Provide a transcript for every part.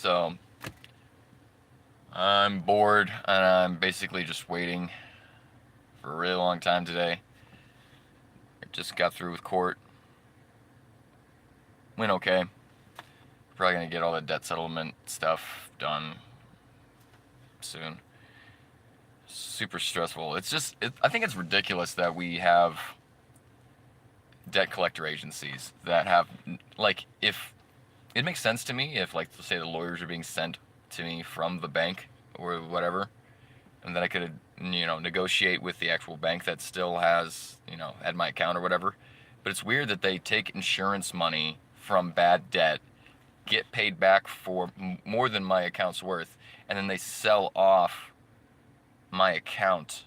So I'm bored and I'm basically just waiting for a really long time today. I just got through with court. Went okay. Probably gonna get all the debt settlement stuff done soon. Super stressful. I think it's ridiculous that we have debt collector agencies that have, like, if it makes sense to me if, like, let's say the lawyers are being sent to me from the bank or whatever, and then I could, negotiate with the actual bank that still has, had my account or whatever. But it's weird that they take insurance money from bad debt, get paid back for more than my account's worth, and then they sell off my account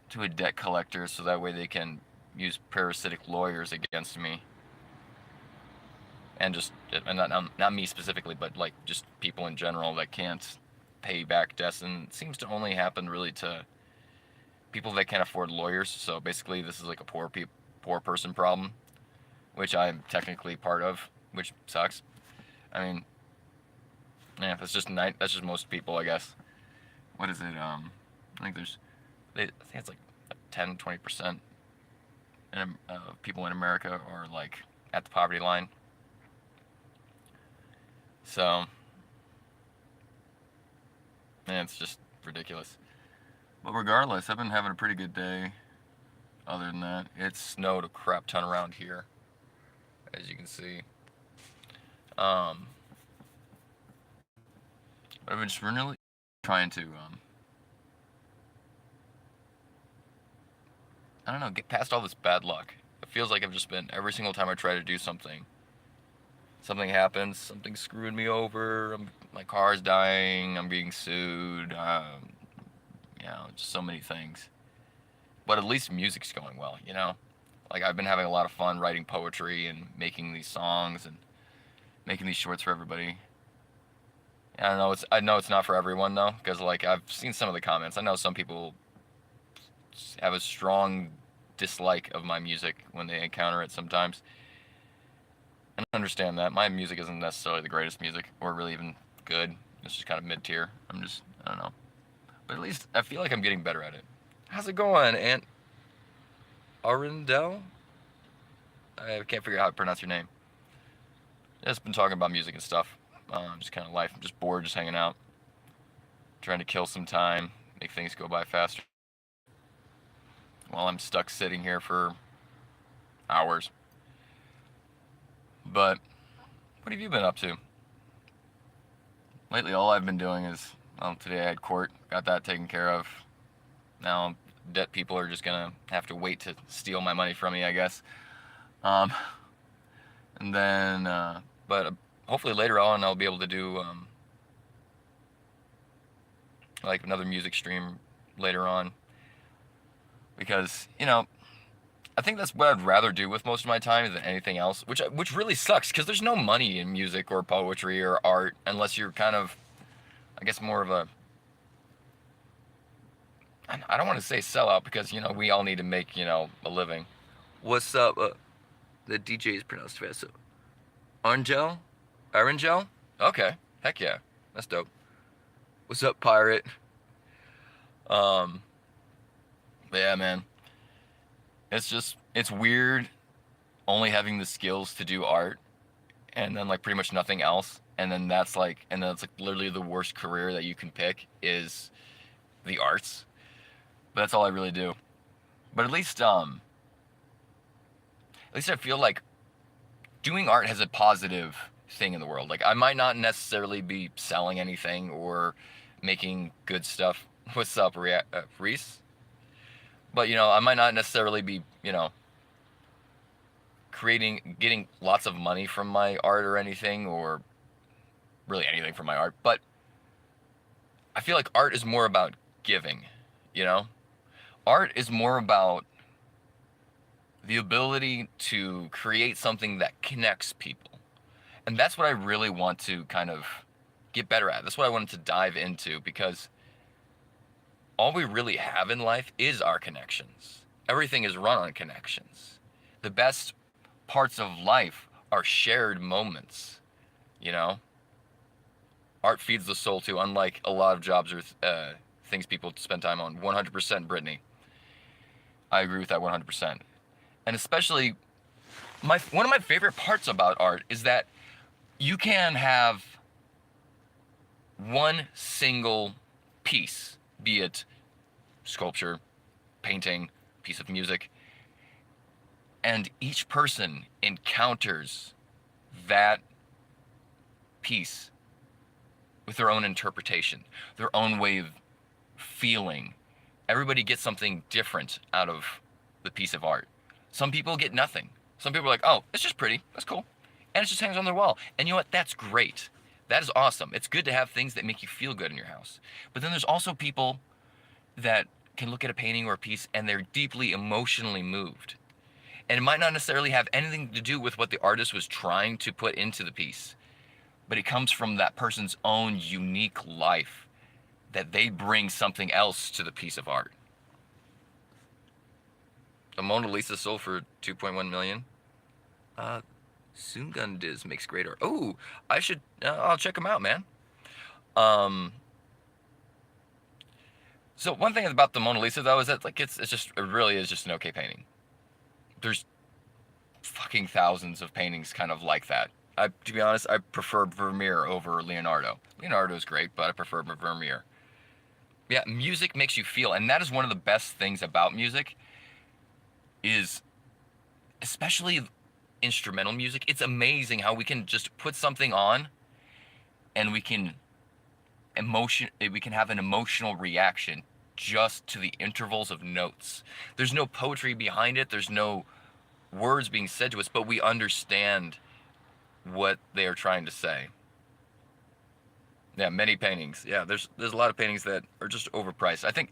to a debt collector so that way they can use parasitic lawyers against me. And not me specifically, but like just people in general that can't pay back debts, and it seems to only happen really to people that can't afford lawyers. So basically, this is like a poor person problem, which I'm technically part of, which sucks. I mean, yeah, that's just most people, I guess. What is it? I think I think it's like 10-20% of people in America are like at the poverty line. So, man, it's just ridiculous. But regardless, I've been having a pretty good day. Other than that, it snowed a crap ton around here, as you can see. But I've been just really trying to, I don't know, get past all this bad luck. It feels like I've just been, every single time I try to do something, something happens, something screwed me over, my car's dying, I'm being sued, just so many things. But at least music's going well, Like, I've been having a lot of fun writing poetry and making these songs and making these shorts for everybody. I know it's not for everyone though, because like I've seen some of the comments. I know some people have a strong dislike of my music when they encounter it sometimes. And I understand that. My music isn't necessarily the greatest music or really even good. It's just kind of mid-tier. I don't know. But at least I feel like I'm getting better at it. How's it going, Aunt Arundel? I can't figure out how to pronounce your name. Just been talking about music and stuff. Just kind of life. I'm just bored, just hanging out. Trying to kill some time, make things go by faster. While I'm stuck sitting here for hours. But what have you been up to? Lately, all I've been doing is, today I had court, got that taken care of. Now, debt people are just gonna have to wait to steal my money from me, I guess. And then, but hopefully later on I'll be able to do, like another music stream later on. Because, I think that's what I'd rather do with most of my time than anything else, which really sucks, because there's no money in music or poetry or art unless you're kind of, I guess, more of a, I don't want to say sellout, because, we all need to make, a living. What's up? The DJ is pronounced fast. So, Angel? Arangel? Okay. Heck yeah. That's dope. What's up, pirate? But yeah, man. It's weird only having the skills to do art and then like pretty much nothing else. And then that's like literally the worst career that you can pick is the arts. But that's all I really do. But at least I feel like doing art has a positive thing in the world. Like, I might not necessarily be selling anything or making good stuff. What's up, Reese? But, I might not necessarily be, getting lots of money from my art or anything, or really anything from my art. But I feel like art is more about giving, Art is more about the ability to create something that connects people. And that's what I really want to kind of get better at. That's what I wanted to dive into, because all we really have in life is our connections. Everything is run on connections. The best parts of life are shared moments, Art feeds the soul too, unlike a lot of jobs or things people spend time on. 100% Brittany. I agree with that 100%. And especially, one of my favorite parts about art is that you can have one single piece, be it sculpture, painting, piece of music, and each person encounters that piece with their own interpretation, their own way of feeling. Everybody gets something different out of the piece of art. Some people get nothing. Some people are like, oh, it's just pretty, that's cool. And it just hangs on their wall. And you know what, that's great. That is awesome. It's good to have things that make you feel good in your house. But then there's also people that can look at a painting or a piece and they're deeply emotionally moved. And it might not necessarily have anything to do with what the artist was trying to put into the piece, but it comes from that person's own unique life, that they bring something else to the piece of art. The Mona Lisa sold for 2.1 million. Soongun Diz makes great art. Oh, I'll check them out, man. So one thing about the Mona Lisa though is that like it really is just an okay painting. There's fucking thousands of paintings kind of like that. To be honest, I prefer Vermeer over Leonardo. Leonardo's great, but I prefer Vermeer. Yeah, music makes you feel, and that is one of the best things about music, is especially instrumental music. It's amazing how we can just put something on and we can have an emotional reaction just to the intervals of notes. There's no poetry behind it, there's no words being said to us, but we understand what they are trying to say. Yeah, many paintings. Yeah, there's a lot of paintings that are just overpriced. I think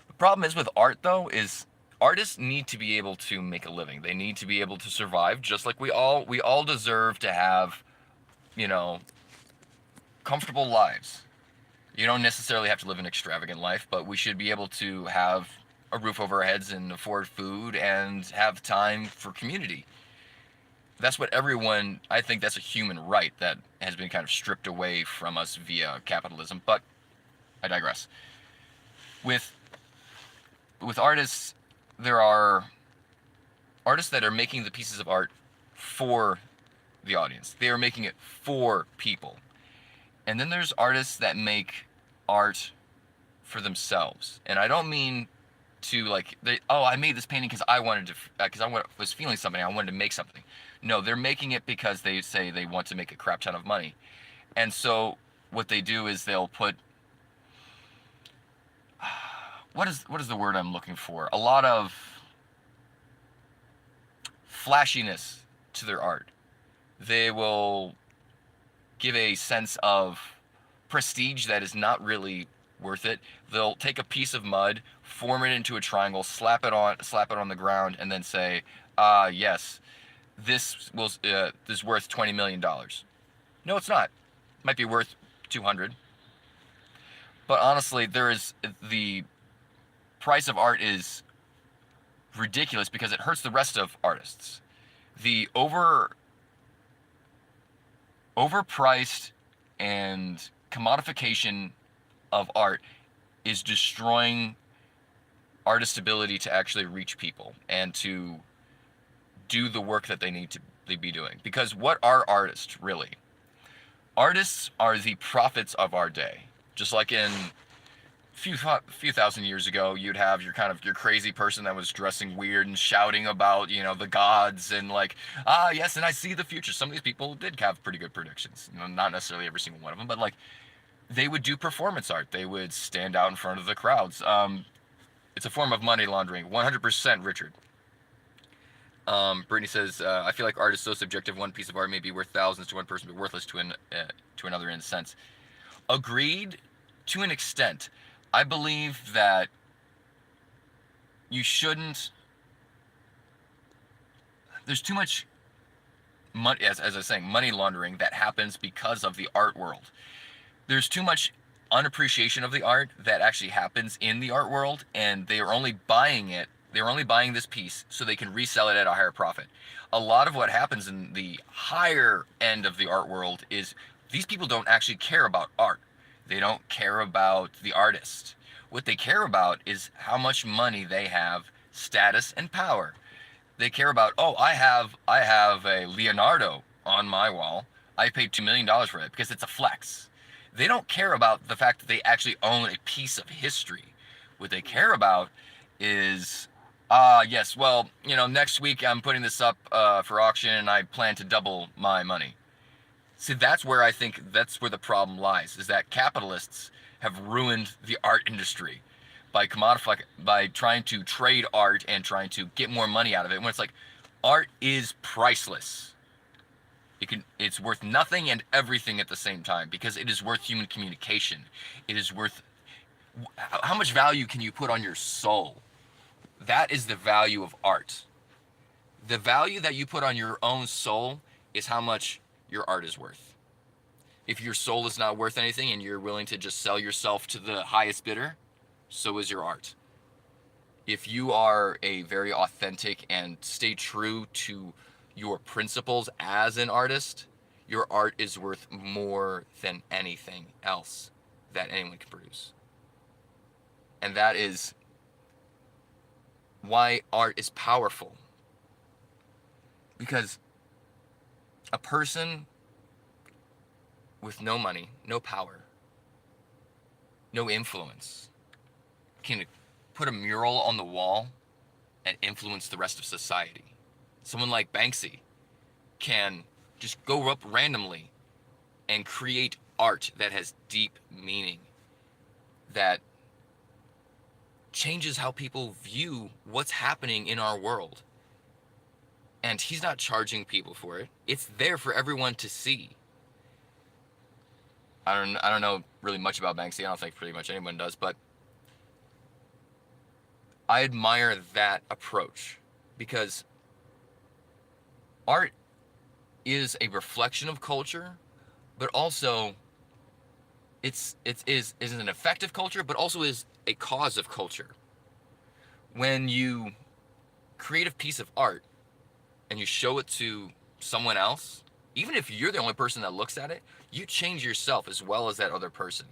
the problem is with art though is artists need to be able to make a living. They need to be able to survive, just like we all deserve to have, comfortable lives. You don't necessarily have to live an extravagant life, but we should be able to have a roof over our heads and afford food and have time for community. That's what I think that's a human right that has been kind of stripped away from us via capitalism, but I digress. With artists, there are artists that are making the pieces of art for the audience. They are making it for people. And then there's artists that make art for themselves. And I don't mean to I made this painting because I was feeling something. I wanted to make something. No, they're making it because they say they want to make a crap ton of money. And so what they do is they'll put, what is the word I'm looking for? A lot of flashiness to their art. They will give a sense of prestige that is not really worth it. They'll take a piece of mud, form it into a triangle, slap it on the ground, and then say, yes, this is worth $20 million. No, it's not. It might be worth 200. But honestly, the price of art is ridiculous because it hurts the rest of artists. The overpriced and commodification of art is destroying artists' ability to actually reach people and to do the work that they need to be doing. Because what are artists really? Artists are the prophets of our day. Just like in a few thousand years ago, you'd have your crazy person that was dressing weird and shouting about, the gods and yes, and I see the future. Some of these people did have pretty good predictions. Not necessarily every single one of them, but they would do performance art. They would stand out in front of the crowds. It's a form of money laundering. 100%, Richard. Brittany says, I feel like art is so subjective. One piece of art may be worth thousands to one person, but worthless to another in a sense. Agreed to an extent. I believe that you shouldn't. There's too much money, as I was saying, money laundering that happens because of the art world. There's too much unappreciation of the art that actually happens in the art world, and they are only buying it. They're only buying this piece so they can resell it at a higher profit. A lot of what happens in the higher end of the art world is These people don't actually care about art. They don't care about the artist. What they care about is how much money they have, status and power. They care about, oh, I have a Leonardo on my wall. I paid $2 million for it because it's a flex. They don't care about the fact that they actually own a piece of history. What they care about is, yes, well, next week I'm putting this up for auction and I plan to double my money. See, that's where the problem lies, is that capitalists have ruined the art industry by trying to trade art and trying to get more money out of it. When it's like, art is priceless. It's worth nothing and everything at the same time because it is worth human communication. It is worth, how much value can you put on your soul? That is the value of art. The value that you put on your own soul is how much your art is worth. If your soul is not worth anything and you're willing to just sell yourself to the highest bidder, so is your art. If you are a very authentic and stay true to your principles as an artist, your art is worth more than anything else that anyone can produce. And that is why art is powerful. Because a person with no money, no power, no influence can put a mural on the wall and influence the rest of society. Someone like Banksy can just go up randomly and create art that has deep meaning, that changes how people view what's happening in our world. And he's not charging people for it. It's there for everyone to see. I don't know really much about Banksy. I don't think pretty much anyone does, but I admire that approach because art is a reflection of culture, but also is an effective culture, but also is a cause of culture. When you create a piece of art and you show it to someone else, even if you're the only person that looks at it, you change yourself as well as that other person.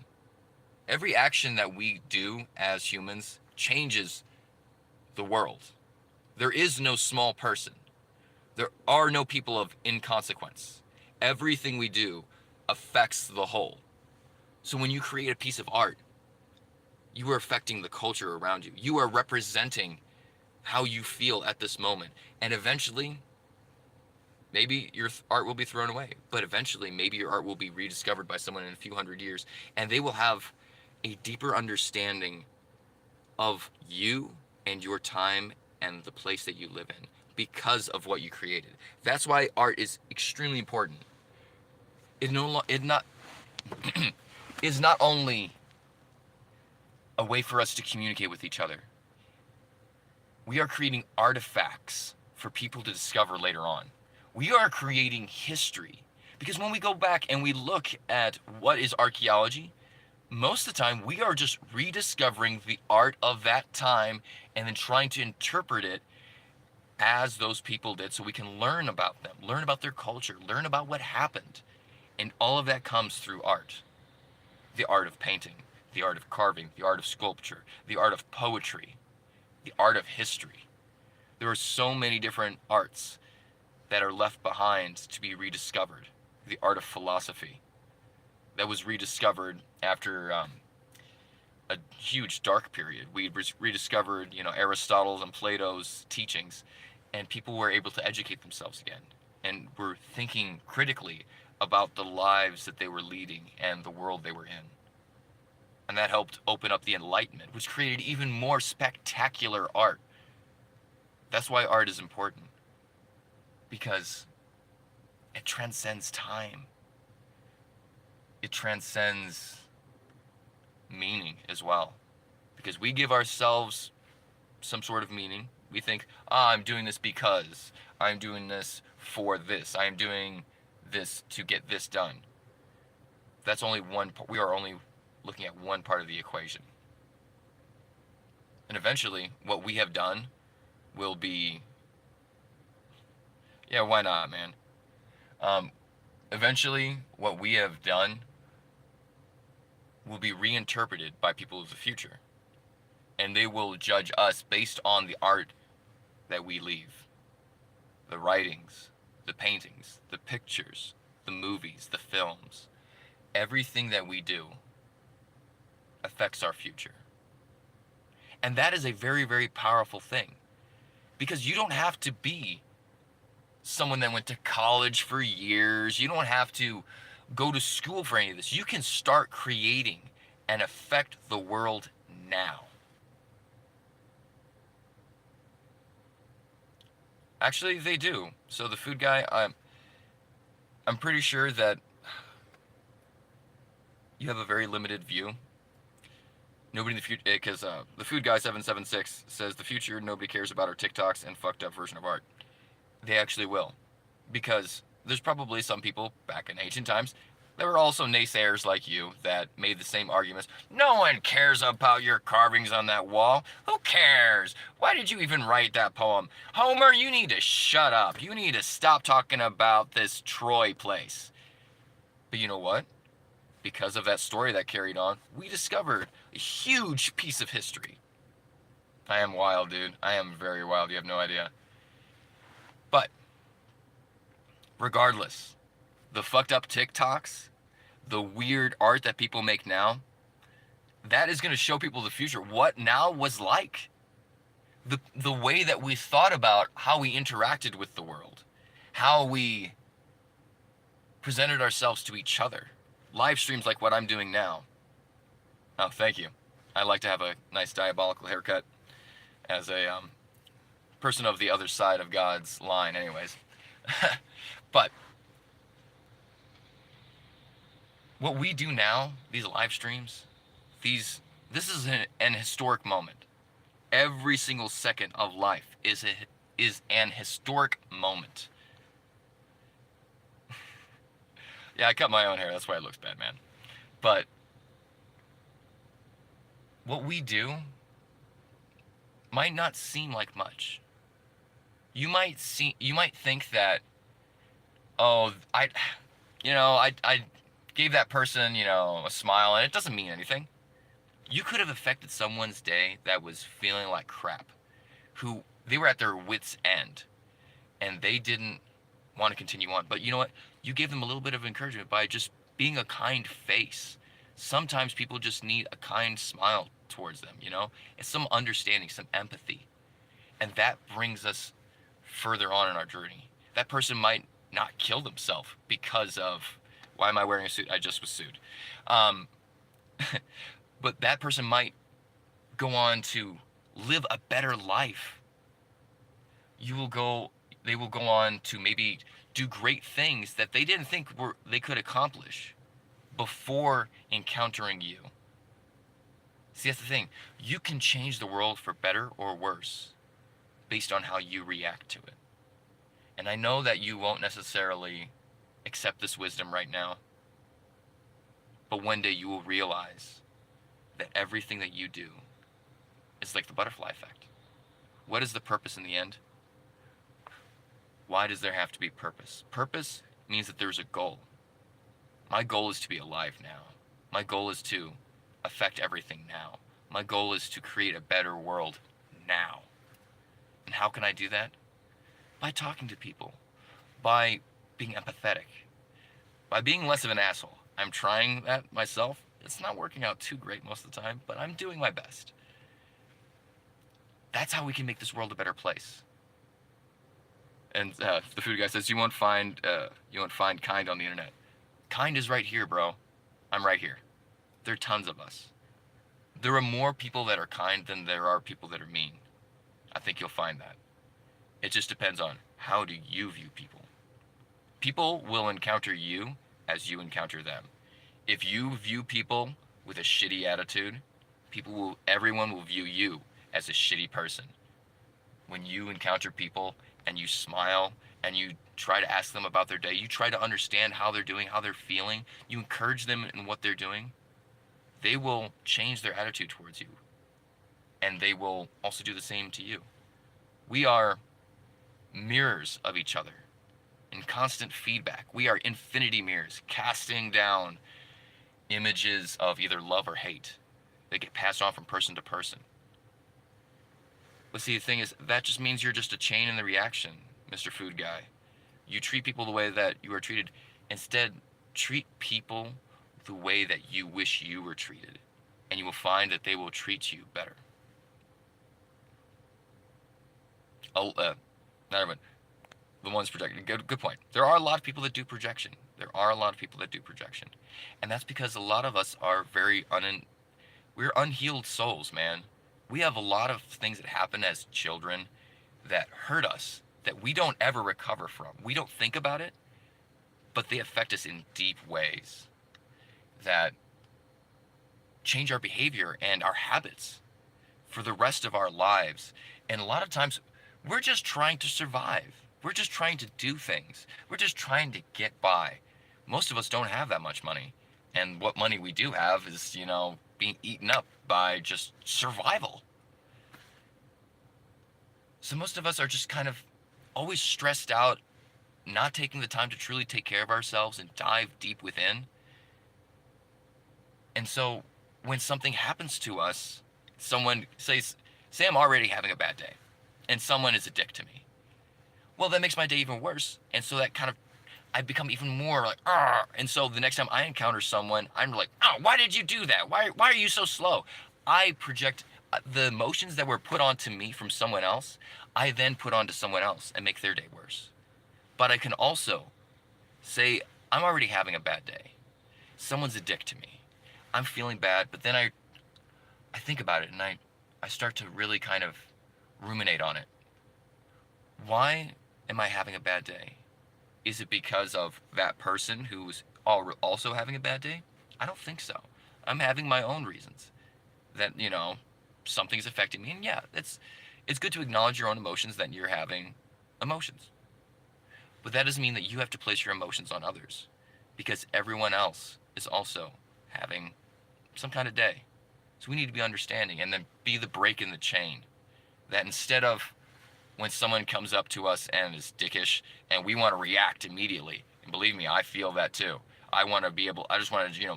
Every action that we do as humans changes the world. There is no small person. There are no people of inconsequence. Everything we do affects the whole. So when you create a piece of art, you are affecting the culture around you. You are representing how you feel at this moment. And eventually, maybe your art will be thrown away, but eventually maybe your art will be rediscovered by someone in a few hundred years, and they will have a deeper understanding of you and your time and the place that you live in because of what you created. That's why art is extremely important. It is not only a way for us to communicate with each other. We are creating artifacts for people to discover later on. We are creating history. Because when we go back and we look at what is archaeology, most of the time we are just rediscovering the art of that time and then trying to interpret it as those people did so we can learn about them, learn about their culture, learn about what happened. And all of that comes through art. The art of painting, the art of carving, the art of sculpture, the art of poetry, the art of history. There are so many different arts that are left behind to be rediscovered. The art of philosophy that was rediscovered after a huge dark period. We rediscovered, Aristotle's and Plato's teachings, and people were able to educate themselves again and were thinking critically about the lives that they were leading and the world they were in. And that helped open up the Enlightenment, which created even more spectacular art. That's why art is important, because it transcends time. It transcends meaning as well, because we give ourselves some sort of meaning. We think, I'm doing this because, I'm doing this for this, I'm doing this to get this done. That's only one part. We are only looking at one part of the equation. And eventually, what we have done will be, yeah, why not, man? Eventually, what we have done will be reinterpreted by people of the future, and they will judge us based on the art that we leave, the writings, the paintings, the pictures, the movies, the films. Everything that we do affects our future. And that is a very, very powerful thing, because you don't have to be someone that went to college for years. You don't have to go to school for any of this. You can start creating and affect the world now. Actually, they do. So the food guy, I'm pretty sure that you have a very limited view. Nobody in the future, because the food guy 776 says the future, nobody cares about our TikToks and fucked up version of art. They actually will, because there's probably some people back in ancient times that were also naysayers like you that made the same arguments. No one cares about your carvings on that wall. Who cares? Why did you even write that poem? Homer, you need to shut up. You need to stop talking about this Troy place. But you know what? Because of that story that carried on, we discovered a huge piece of history. I am wild, dude. I am very wild. You have no idea. But regardless, the fucked up TikToks, the weird art that people make now, that is going to show people the future what now was like. The way that we thought about how we interacted with the world, how we presented ourselves to each other. Live streams like what I'm doing now. Oh, thank you. I like to have a nice diabolical haircut as a person of the other side of God's line anyways. But what we do now, these live streams, this is an historic moment. Every single second of life is an historic moment. Yeah, I cut my own hair. That's why it looks bad, man. But what we do might not seem like much. You might think that, oh, I gave that person, a smile, and it doesn't mean anything. You could have affected someone's day that was feeling like crap, who they were at their wits' end, and they didn't want to continue on. But you know what? You gave them a little bit of encouragement by just being a kind face. Sometimes people just need a kind smile towards them, and some understanding, some empathy. And that brings us further on in our journey. That person might not kill themselves because of, why am I wearing a suit? I just was sued. But that person might go on to live a better life. They will go on to maybe do great things that they didn't think they could accomplish before encountering you. See, that's the thing. You can change the world for better or worse based on how you react to it. And I know that you won't necessarily accept this wisdom right now, but one day you will realize that everything that you do is like the butterfly effect. What is the purpose in the end? Why does there have to be purpose? Purpose means that there's a goal. My goal is to be alive now. My goal is to affect everything now. My goal is to create a better world now. And how can I do that? By talking to people, by being empathetic, by being less of an asshole. I'm trying that myself. It's not working out too great most of the time, but I'm doing my best. That's how we can make this world a better place. And the food guy says, you won't find kind on the internet. Kind is right here, bro. I'm right here. There are tons of us. There are more people that are kind than there are people that are mean. I think you'll find that. It just depends on how do you view people. People will encounter you as you encounter them. If you view people with a shitty attitude, everyone will view you as a shitty person. When you encounter people and you smile and you try to ask them about their day, you try to understand how they're doing, how they're feeling, you encourage them in what they're doing, they will change their attitude towards you. And they will also do the same to you. We are mirrors of each other in constant feedback. We are infinity mirrors casting down images of either love or hate that get passed on from person to person. But see, the thing is, that just means you're just a chain in the reaction, Mr. Food Guy. You treat people the way that you are treated. Instead, treat people the way that you wish you were treated, and you will find that they will treat you better. Oh, not everyone. The ones projecting. Good point. There are a lot of people that do projection. There are a lot of people that do projection, and that's because a lot of us are we're unhealed souls, man. We have a lot of things that happen as children that hurt us that we don't ever recover from. We don't think about it, but they affect us in deep ways that change our behavior and our habits for the rest of our lives. And a lot of times, we're just trying to survive. We're just trying to do things. We're just trying to get by. Most of us don't have that much money. And what money we do have is, being eaten up by just survival. So most of us are just kind of always stressed out, not taking the time to truly take care of ourselves and dive deep within. And so when something happens to us, someone say I'm already having a bad day and someone is a dick to me. Well, that makes my day even worse. And so that kind of, I become even more like, argh. And so the next time I encounter someone, I'm like, oh, why did you do that? Why are you so slow? I project the emotions that were put onto me from someone else, I then put onto someone else and make their day worse. But I can also say, I'm already having a bad day. Someone's a dick to me. I'm feeling bad, but then I think about it and I start to really kind of ruminate on it. Why am I having a bad day? Is it because of that person who's also having a bad day? I don't think so. I'm having my own reasons that, something's affecting me. And yeah, it's good to acknowledge your own emotions, that you're having emotions. But that doesn't mean that you have to place your emotions on others, because everyone else is also having some kind of day. So we need to be understanding and then be the break in the chain. That instead of when someone comes up to us and is dickish and we want to react immediately, and believe me, I feel that too. I just want to,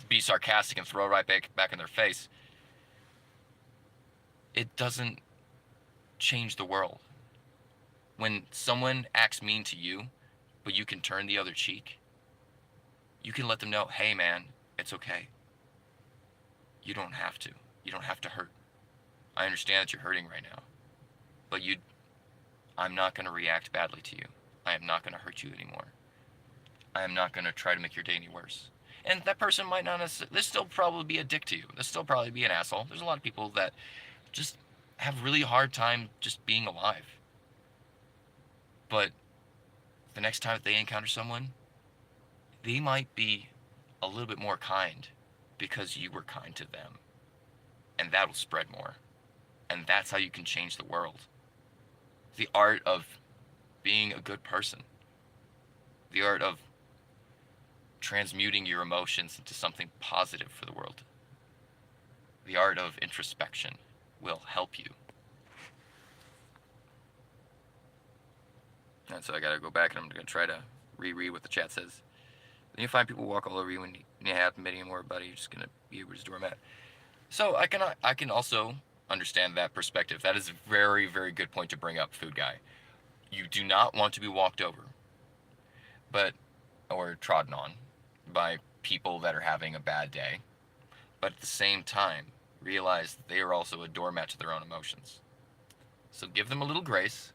be sarcastic and throw it right back in their face. It doesn't change the world. When someone acts mean to you, but you can turn the other cheek, you can let them know, hey man, it's okay. You don't have to. You don't have to hurt. I understand that you're hurting right now, but I'm not going to react badly to you. I am not going to hurt you anymore. I am not going to try to make your day any worse. And that person might not necessarily, they'll still probably be a dick to you. They'll still probably be an asshole. There's a lot of people that just have really hard time just being alive. But the next time that they encounter someone, they might be a little bit more kind because you were kind to them. And that'll spread more. And that's how you can change the world. The art of being a good person. The art of transmuting your emotions into something positive for the world. The art of introspection will help you. And so I gotta go back and I'm gonna try to reread what the chat says. Then you find people walk all over you when you have many more, buddy. You're just gonna be a doormat. So I can also understand that perspective. That is a very, very good point to bring up, Food Guy. You do not want to be walked over, or trodden on by people that are having a bad day. But at the same time, realize that they are also a doormat to their own emotions. So give them a little grace.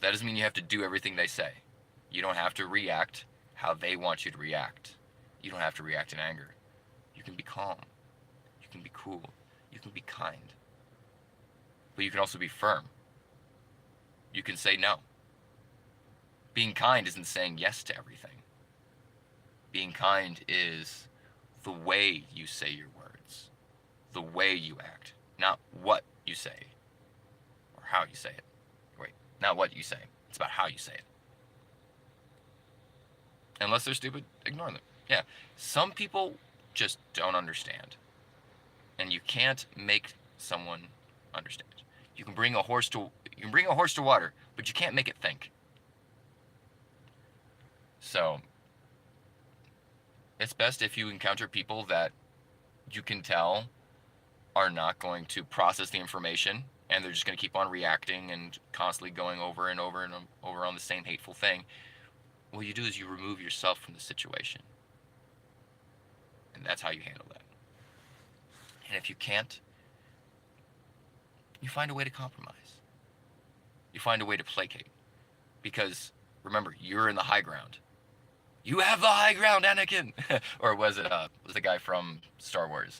That doesn't mean you have to do everything they say. You don't have to react how they want you to react. You don't have to react in anger. You can be calm. You can be cool. You can be kind. But you can also be firm. You can say no. Being kind isn't saying yes to everything. Being kind is the way you say your words, the way you act, not what you say or how you say it. Wait, not what you say. It's about how you say it. Unless they're stupid, ignore them. Yeah, some people just don't understand. And you can't make someone understand. You can bring a horse to water, but you can't make it think. So it's best if you encounter people that you can tell are not going to process the information, and they're just going to keep on reacting and constantly going over and over and over on the same hateful thing. What you do is you remove yourself from the situation. And that's how you handle that. And if you can't, you find a way to compromise. You find a way to placate. Because remember, you're in the high ground. You have the high ground, Anakin! Or was the guy from Star Wars,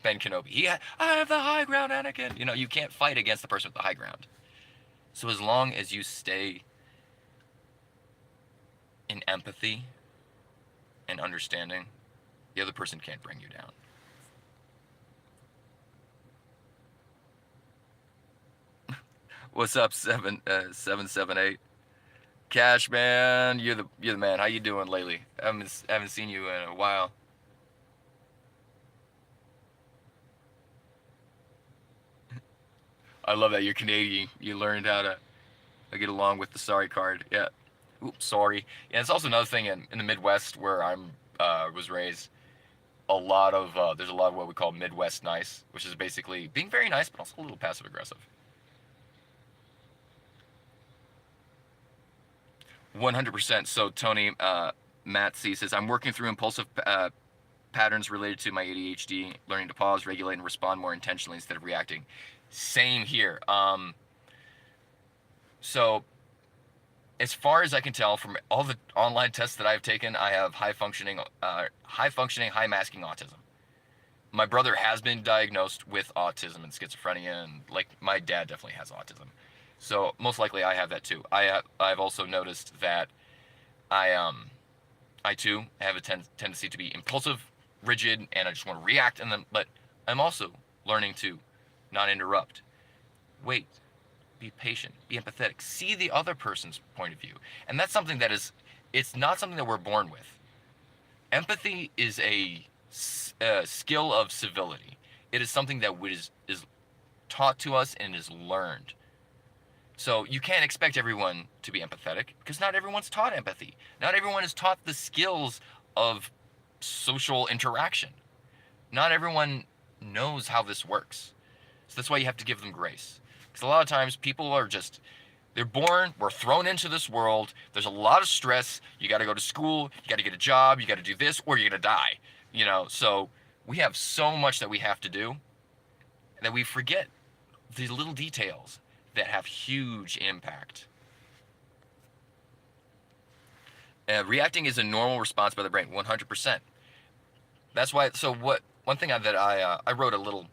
Ben Kenobi? I have the high ground, Anakin! You know, you can't fight against the person with the high ground. So as long as you stay in empathy and understanding, the other person can't bring you down. What's up, 778? Cash man, you're the man. How you doing lately? I haven't seen you in a while. I love that you're Canadian. You learned how to get along with the sorry card. Yeah. Oops, sorry. Yeah, it's also another thing in the Midwest where I'm was raised. There's a lot of what we call Midwest nice, which is basically being very nice, but also a little passive aggressive. 100%. So Tony, Matt C says, I'm working through impulsive patterns related to my ADHD, learning to pause, regulate, and respond more intentionally instead of reacting. Same here. So as far as I can tell from all the online tests that I've taken, I have high functioning, high masking autism. My brother has been diagnosed with autism and schizophrenia, and like my dad definitely has autism. So most likely I have that too. I've also noticed that I too have a tendency to be impulsive, rigid, and I just want to react. But I'm also learning to not interrupt, wait, be patient, be empathetic, see the other person's point of view, and that's something that it's not something that we're born with. Empathy is a skill of civility. It is something that is taught to us and is learned. So you can't expect everyone to be empathetic because not everyone's taught empathy. Not everyone is taught the skills of social interaction. Not everyone knows how this works. So that's why you have to give them grace. Because a lot of times people are they're born, we're thrown into this world, there's a lot of stress, you gotta go to school, you gotta get a job, you gotta do this, or you're gonna die. You know, so we have so much that we have to do that we forget the little details that have huge impact. Reacting is a normal response by the brain, 100%. That's why. So one thing that I wrote a little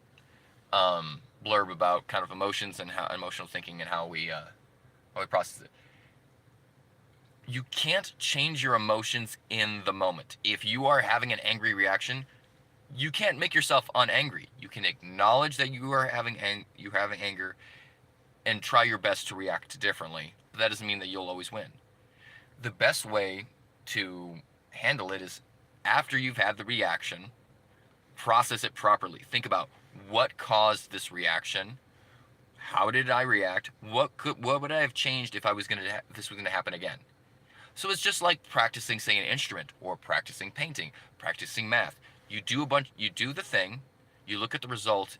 blurb about kind of emotions and how emotional thinking and how we process it. You can't change your emotions in the moment. If you are having an angry reaction, you can't make yourself unangry. You can acknowledge that you are having anger and try your best to react differently. But that doesn't mean that you'll always win. The best way to handle it is after you've had the reaction, process it properly. Think about what caused this reaction. How did I react? What would I have changed if this was gonna happen again? So it's just like practicing, say, an instrument or practicing painting, practicing math. You do the thing, you look at the result,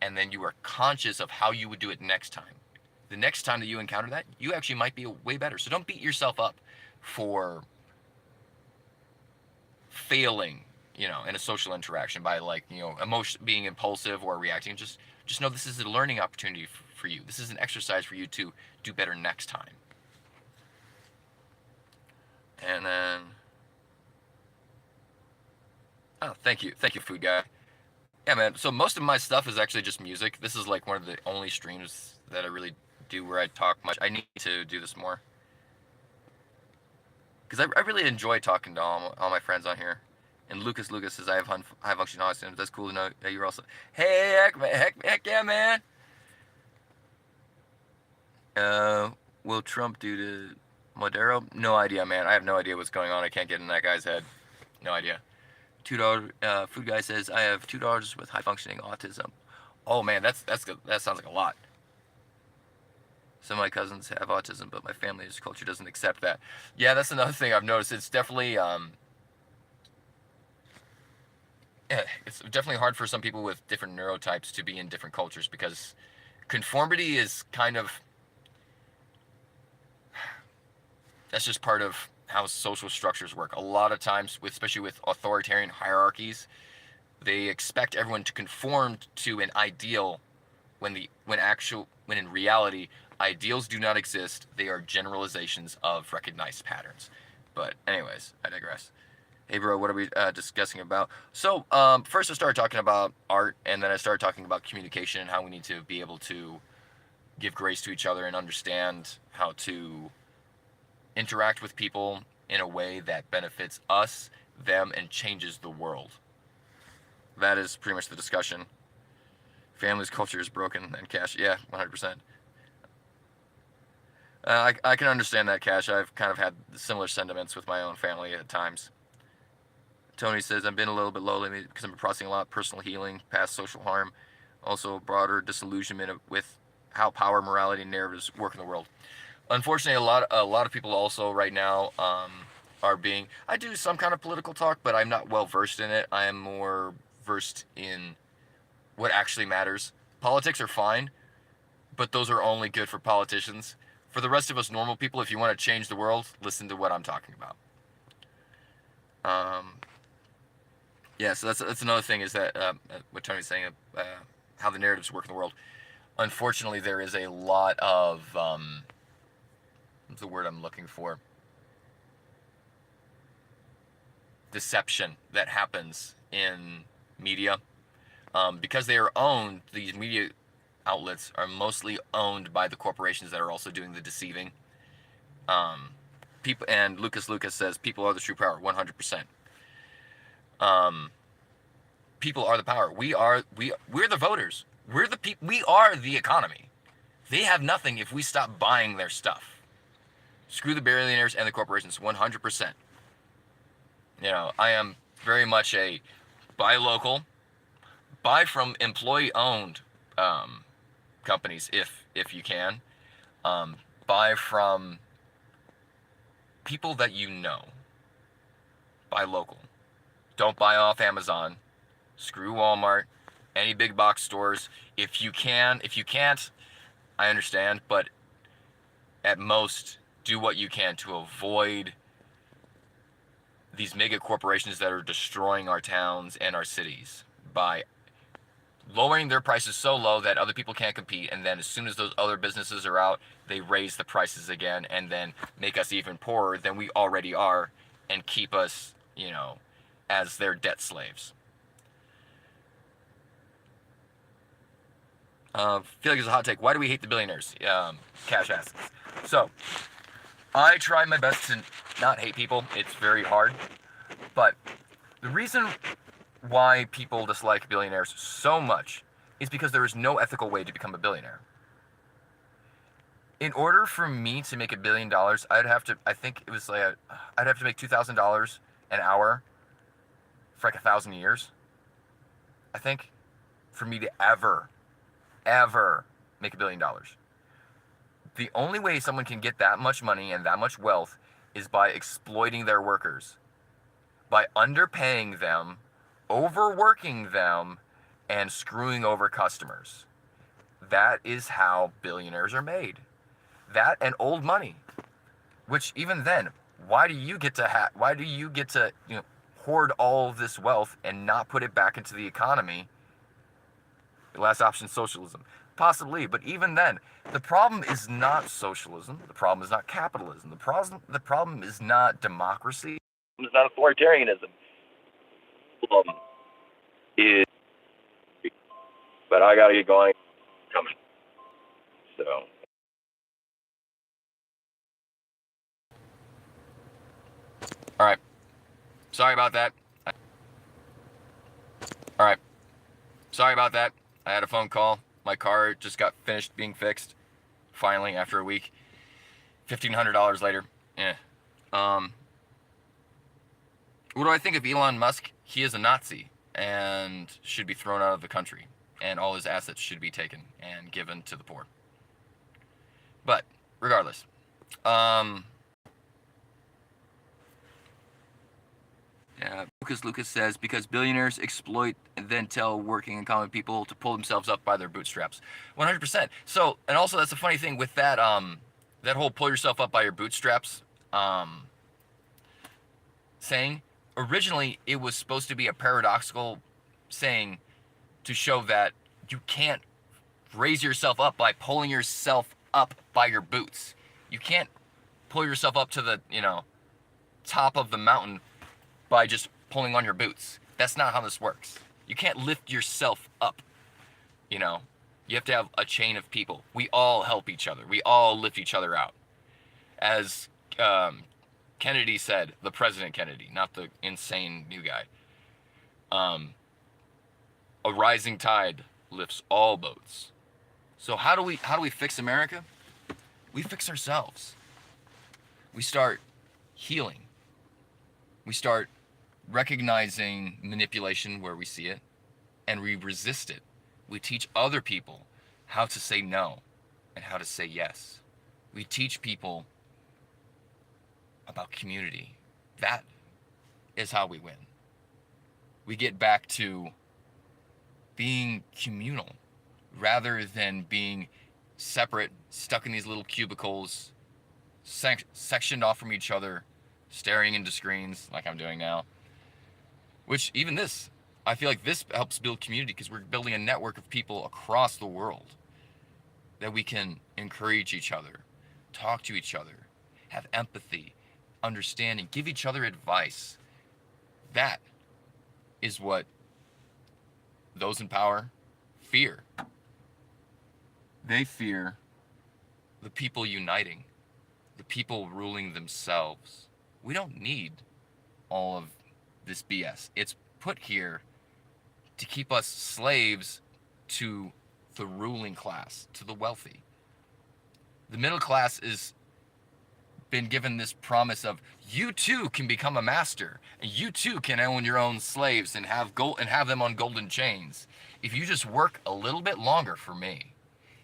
and then you are conscious of how you would do it next time. The next time that you encounter that, you actually might be way better. So don't beat yourself up for failing, in a social interaction by being impulsive or reacting. Just know this is a learning opportunity for you. This is an exercise for you to do better next time. And then, thank you, food guy. Yeah, man. So most of my stuff is actually just music. This is like one of the only streams that I really do where I talk much. I need to do this more because I really enjoy talking to all my friends on here. And Lucas says I have high function autism. That's cool to know that you're also. Hey, heck yeah, man. Will Trump do to Madero? No idea, man. I have no idea what's going on. I can't get in that guy's head. No idea. $2. Food guy says I have $2 with high functioning autism. Oh man, that sounds like a lot. Some of my cousins have autism, but my family's culture doesn't accept that. Yeah, that's another thing I've noticed. It's definitely it's definitely hard for some people with different neurotypes to be in different cultures, because conformity is kind of, that's just part of how social structures work. A lot of times, especially with authoritarian hierarchies, they expect everyone to conform to an ideal when in reality ideals do not exist. They are generalizations of recognized patterns. But anyways, I digress. Hey bro, what are we discussing about? So first I started talking about art, and then I started talking about communication and how we need to be able to give grace to each other and understand how to interact with people in a way that benefits us, them, and changes the world. That is pretty much the discussion. Family's culture is broken, and Cash, yeah, 100%. I can understand that, Cash. I've kind of had similar sentiments with my own family at times. Tony says, I've been a little bit low lately because I'm processing a lot of personal healing, past social harm, also a broader disillusionment with how power, morality, and narratives work in the world. Unfortunately, a lot of people also right now are being. I do some kind of political talk, but I'm not well versed in it. I am more versed in what actually matters. Politics are fine, but those are only good for politicians. For the rest of us normal people, if you want to change the world, listen to what I'm talking about. Yeah, so that's another thing, is that what Tony's saying, how the narratives work in the world. Unfortunately, there is a lot of what's the word I'm looking for? Deception that happens in media, because they are owned. These media outlets are mostly owned by the corporations that are also doing the deceiving. People, and Lucas says people are the true power, 100%. People are the power. We're the voters. We're the people. We are the economy. They have nothing if we stop buying their stuff. Screw the billionaires and the corporations, 100%. You know, I am very much a buy local, buy from employee-owned companies if you can. Buy from people that you know. Buy local. Don't buy off Amazon. Screw Walmart. Any big box stores. If you can. If you can't, I understand. But at most, do what you can to avoid these mega corporations that are destroying our towns and our cities by lowering their prices so low that other people can't compete, and then as soon as those other businesses are out, they raise the prices again and then make us even poorer than we already are and keep us, you know, as their debt slaves. Feel like it's a hot take. Why do we hate the billionaires? Cash asks. So, I try my best to not hate people. It's very hard. But the reason why people dislike billionaires so much is because there is no ethical way to become a billionaire. In order for me to make $1 billion, I'd have to, I think it was like, I'd have to make $2,000 an hour for like 1,000 years. I think, for me to ever make $1 billion. The only way someone can get that much money and that much wealth is by exploiting their workers, by underpaying them, overworking them, and screwing over customers. That is how billionaires are made. That and old money, which even then, why do you get to hoard all of this wealth and not put it back into the economy? The last option, socialism. Possibly, but even then, the problem is not socialism. The problem is not capitalism. The problem is not democracy. It's not authoritarianism. Is, but I gotta get going. Coming. So. All right. Sorry about that. All right. Sorry about that. I had a phone call. My car just got finished being fixed. Finally, after a week. $1,500 later. Yeah. What do I think of Elon Musk? He is a Nazi and should be thrown out of the country. And all his assets should be taken and given to the poor. But regardless, yeah, Lucas says because billionaires exploit and then tell working and common people to pull themselves up by their bootstraps. 100%. So, and also that's the funny thing with that that whole pull yourself up by your bootstraps saying. Originally, it was supposed to be a paradoxical saying to show that you can't raise yourself up by pulling yourself up by your boots. You can't pull yourself up to the, top of the mountain by just pulling on your boots. That's not how this works. You can't lift yourself up, you know. You have to have a chain of people. We all help each other. We all lift each other out. As Kennedy said, the President Kennedy, not the insane new guy. A rising tide lifts all boats. So how do we fix America? We fix ourselves. We start healing. We start recognizing manipulation where we see it, and we resist it. We teach other people how to say no and how to say yes. We teach people about community. That is how we win. We get back to being communal rather than being separate, stuck in these little cubicles, sectioned off from each other, staring into screens like I'm doing now. Which even this, I feel like this helps build community because we're building a network of people across the world that we can encourage each other, talk to each other, have empathy, understanding, give each other advice. That is what those in power fear. They fear the people uniting, the people ruling themselves. We don't need all of this BS. It's put here to keep us slaves to the ruling class, to the wealthy. The middle class is been given this promise of you too can become a master, and you too can own your own slaves and have them on golden chains. If you just work a little bit longer for me,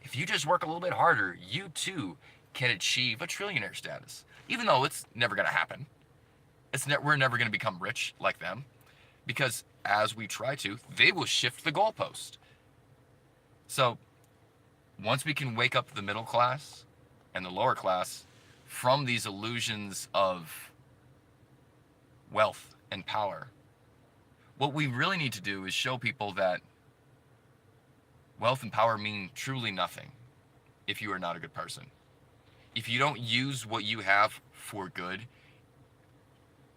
if you just work a little bit harder, you too can achieve a trillionaire status. Even though it's never going to happen. We're never going to become rich like them, because as we try to, they will shift the goalpost. So once we can wake up the middle class and the lower class from these illusions of wealth and power, what we really need to do is show people that wealth and power mean truly nothing if you are not a good person. If you don't use what you have for good,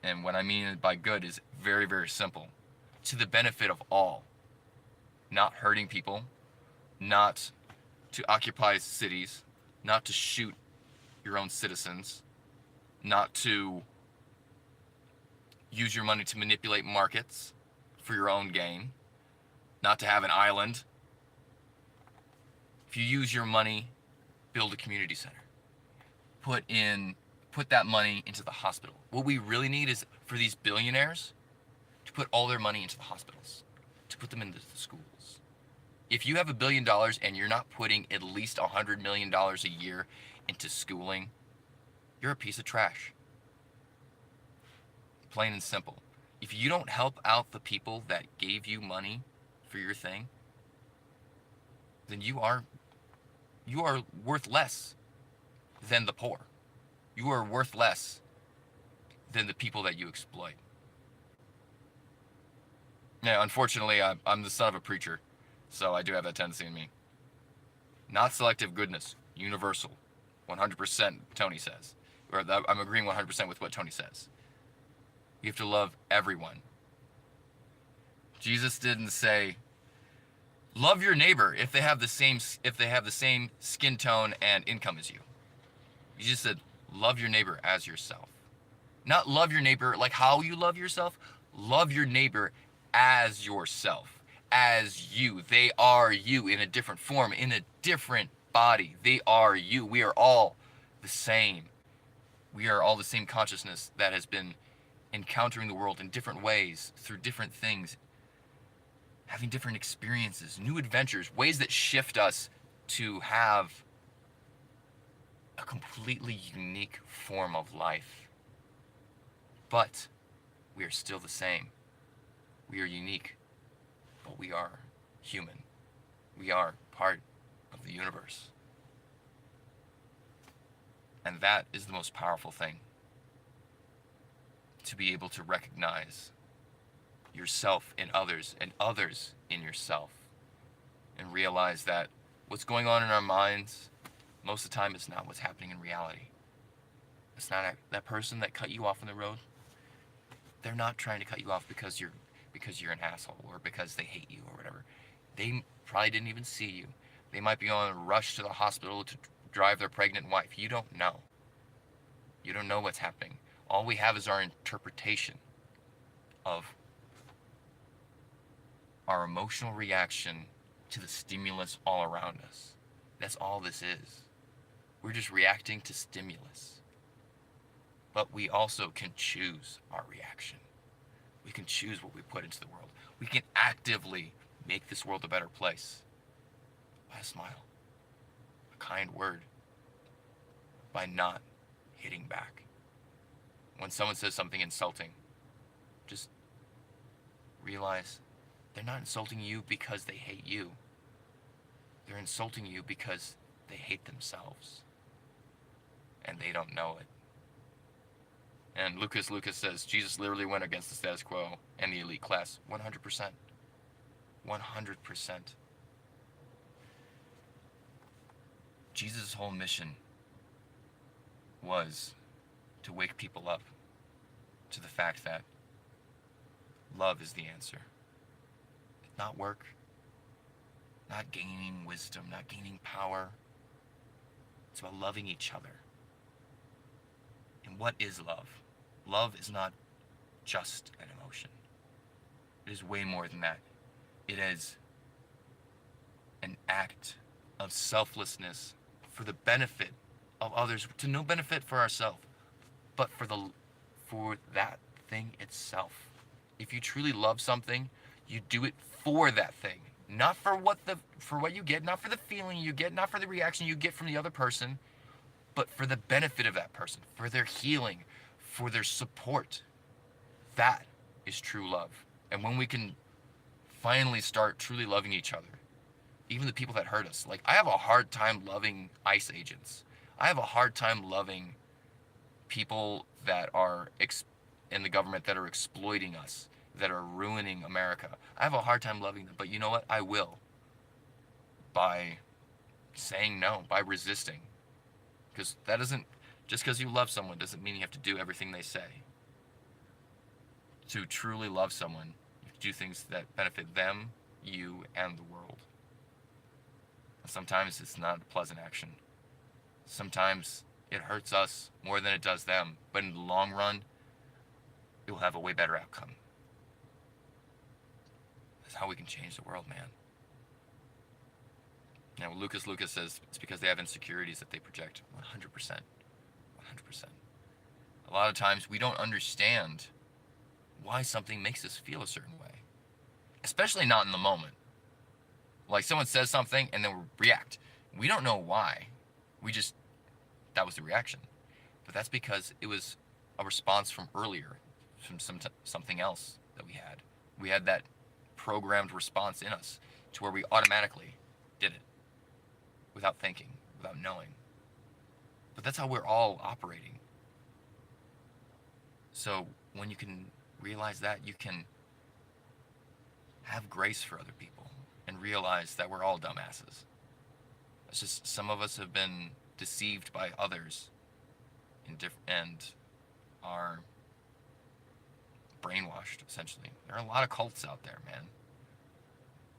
and what I mean by good is very, very simple, to the benefit of all, not hurting people, not to occupy cities, not to shoot your own citizens, not to use your money to manipulate markets for your own gain, not to have an island. If you use your money, build a community center. Put that money into the hospital. What we really need is for these billionaires to put all their money into the hospitals, to put them into the schools. If you have $1 billion and you're not putting at least $100 million a year into schooling, you're a piece of trash. Plain and simple. If you don't help out the people that gave you money for your thing, then you are worth less than the poor. You are worth less than the people that you exploit. Yeah, unfortunately, I'm the son of a preacher, so I do have that tendency in me. Not selective goodness, universal. 100%, Tony says. Or I'm agreeing 100% with what Tony says. You have to love everyone. Jesus didn't say, love your neighbor if they have the same skin tone and income as you. He just said, love your neighbor as yourself. Not love your neighbor like how you love yourself. Love your neighbor as yourself. As you. They are you in a different form, in a different body. They are you. We are all the same. We are all the same consciousness that has been encountering the world in different ways, through different things, having different experiences, new adventures, ways that shift us to have a completely unique form of life. But we are still the same. We are unique, but we are human. We are part of the universe. And that is the most powerful thing. To be able to recognize yourself in others and others in yourself. And realize that what's going on in our minds, most of the time, it's not what's happening in reality. It's not that person that cut you off on the road. They're not trying to cut you off because you're an asshole or because they hate you or whatever. They probably didn't even see you. They might be on a rush to the hospital to drive their pregnant wife. You don't know. You don't know what's happening. All we have is our interpretation of our emotional reaction to the stimulus all around us. That's all this is. We're just reacting to stimulus. But we also can choose our reaction. We can choose what we put into the world. We can actively make this world a better place. By a smile, a kind word, by not hitting back. When someone says something insulting, just realize they're not insulting you because they hate you. They're insulting you because they hate themselves. And they don't know it. And Lucas says, Jesus literally went against the status quo and the elite class. 100%. 100%. Jesus' whole mission was to wake people up to the fact that love is the answer. Not work, not gaining wisdom, not gaining power. It's about loving each other. And what is love? Love is not just an emotion. It is way more than that. It is an act of selflessness for the benefit of others, to no benefit for ourselves, but for that thing itself. If you truly love something, you do it for that thing, not for what you get, not for the feeling you get, not for the reaction you get from the other person, but for the benefit of that person, for their healing, for their support. That is true love. And when we can finally start truly loving each other, even the people that hurt us. Like, I have a hard time loving ICE agents. I have a hard time loving people that are in the government that are exploiting us, that are ruining America. I have a hard time loving them, but you know what? I will. By saying no, by resisting. Because just because you love someone doesn't mean you have to do everything they say. To truly love someone, you have to do things that benefit them, you, and the world. Sometimes it's not a pleasant action. Sometimes it hurts us more than it does them, but in the long run, it will have a way better outcome. That's how we can change the world, man. Now, Lucas says it's because they have insecurities that they project. 100%. 100%. A lot of times we don't understand why something makes us feel a certain way, especially not in the moment. Like, someone says something and then we react. We don't know why. That was the reaction. But that's because it was a response from earlier, from something else that we had. We had that programmed response in us to where we automatically did it without thinking, without knowing. But that's how we're all operating. So when you can realize that, you can have grace for other people and realize that we're all dumbasses. It's just some of us have been deceived by others and are brainwashed, essentially. There are a lot of cults out there, man.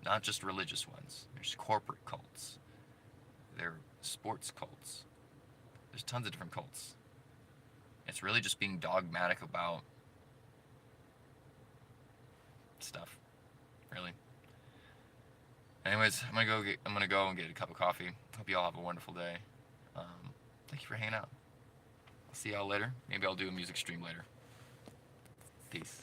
Not just religious ones. There's corporate cults. There are sports cults. There's tons of different cults. It's really just being dogmatic about stuff, really. Anyways, I'm gonna go and get a cup of coffee. Hope you all have a wonderful day. Thank you for hanging out. I'll see y'all later. Maybe I'll do a music stream later. Peace.